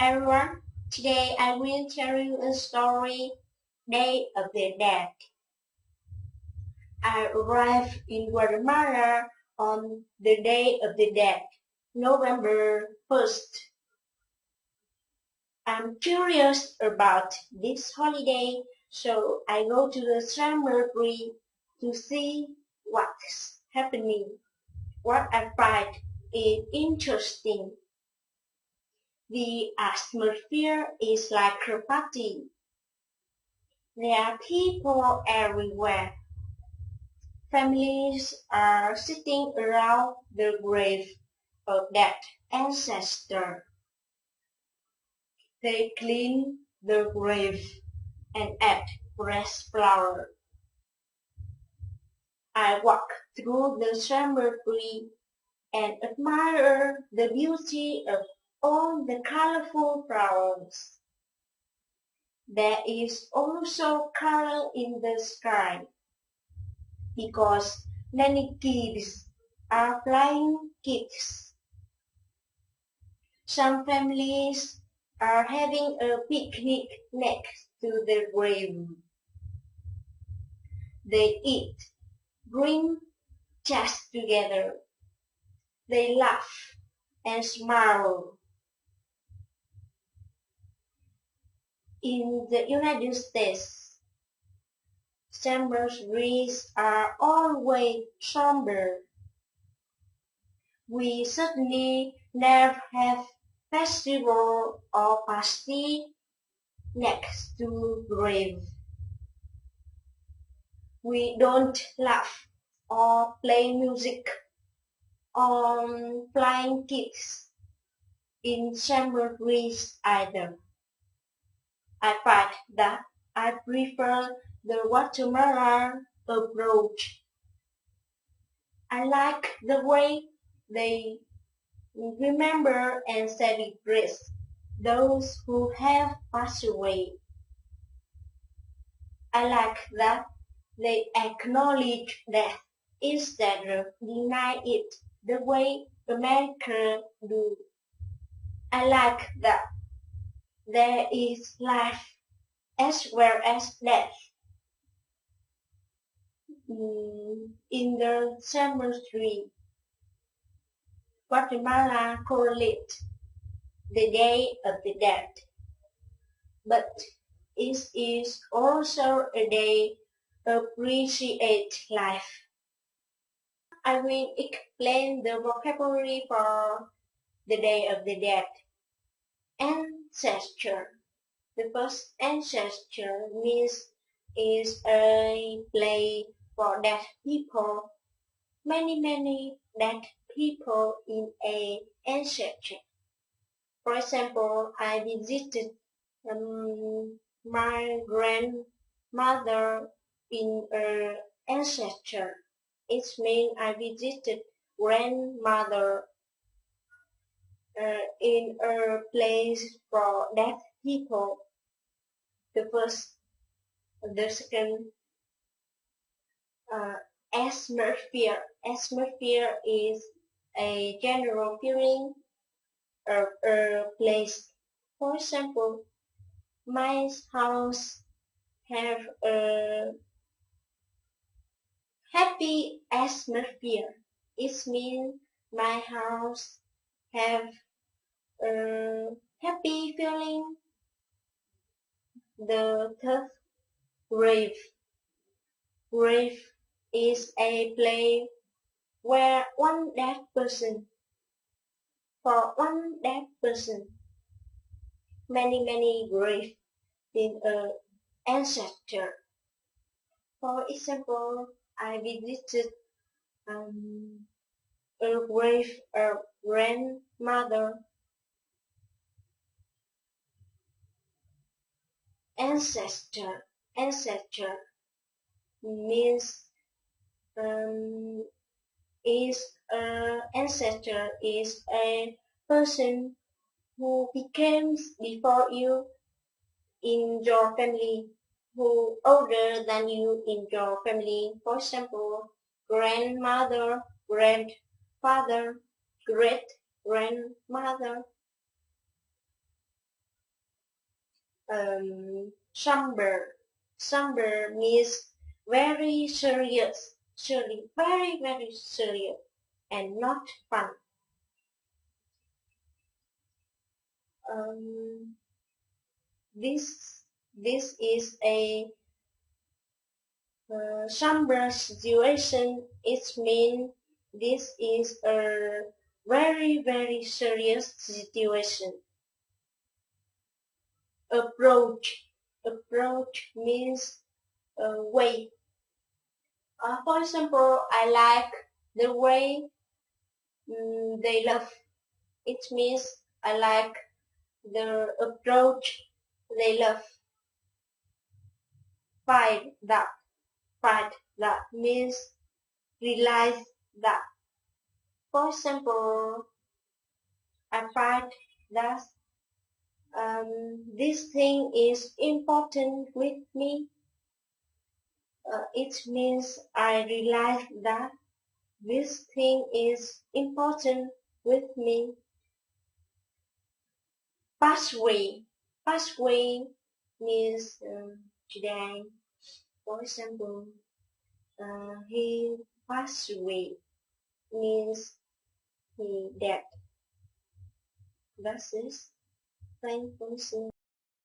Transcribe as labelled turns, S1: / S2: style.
S1: everyone, today I will tell you a story, Day of the Dead. I arrived in Guatemala on the Day of the Dead, November 1st. I'm curious about this holiday, so I go to the Changllen3 to see what's happening. What I find is interesting. The atmosphere is like a party. There are people everywhere. Families are sitting around the grave of that ancestor. They clean the grave and add fresh flower. I walk through the cemetery and admire the beauty of all the colorful flowers. There is also color in the sky, because many kids are flying kites. Some families are having a picnic next to the grave. They eat, drink, chat together. They laugh and smile. In the United States, cemeteries are always somber. We certainly never have festival or party next to grave. We don't laugh or play music on flying kites in cemeteries either. I find that I prefer the Guatemalan approach. I like the way they remember and celebrate those who have passed away. I like that they acknowledge death instead of deny it the way Americans do. I like that there is life as well as death in the cemetery. Guatemala calls it the Day of the Dead, but it is also a day to appreciate life. I will explain the vocabulary for the Day of the Dead. Ancestor. The first ancestor means is a place for dead people. Many dead people in a ancestor. For example, I visited my grandmother in her ancestor. It means I visited grandmother in a place for dead people. The second, atmosphere. Atmosphere is a general feeling of a place. For example, my house have a happy atmosphere. It means my house have a happy feeling. The third, grave. Grave is a place where one dead person. For one dead person, many graves in an ancestor. For example, I visited a grave of grandmother. Ancestor means ancestor is a person who became before you in your family, who older than you in your family. For example, grandmother, grandfather, great grandmother. Somber. Somber means very serious, very, very serious, and not fun. Um, this is a somber situation. It means this is a very, very serious situation. Approach. Approach means way. For example, I like the way they love. It means I like the approach they love. Find that. Find that means realize that. For example, I find that this thing is important with me. It means I realize that this thing is important with me. Passway. Passway means today. For example, he passed away means he dead. That's it. Thank you.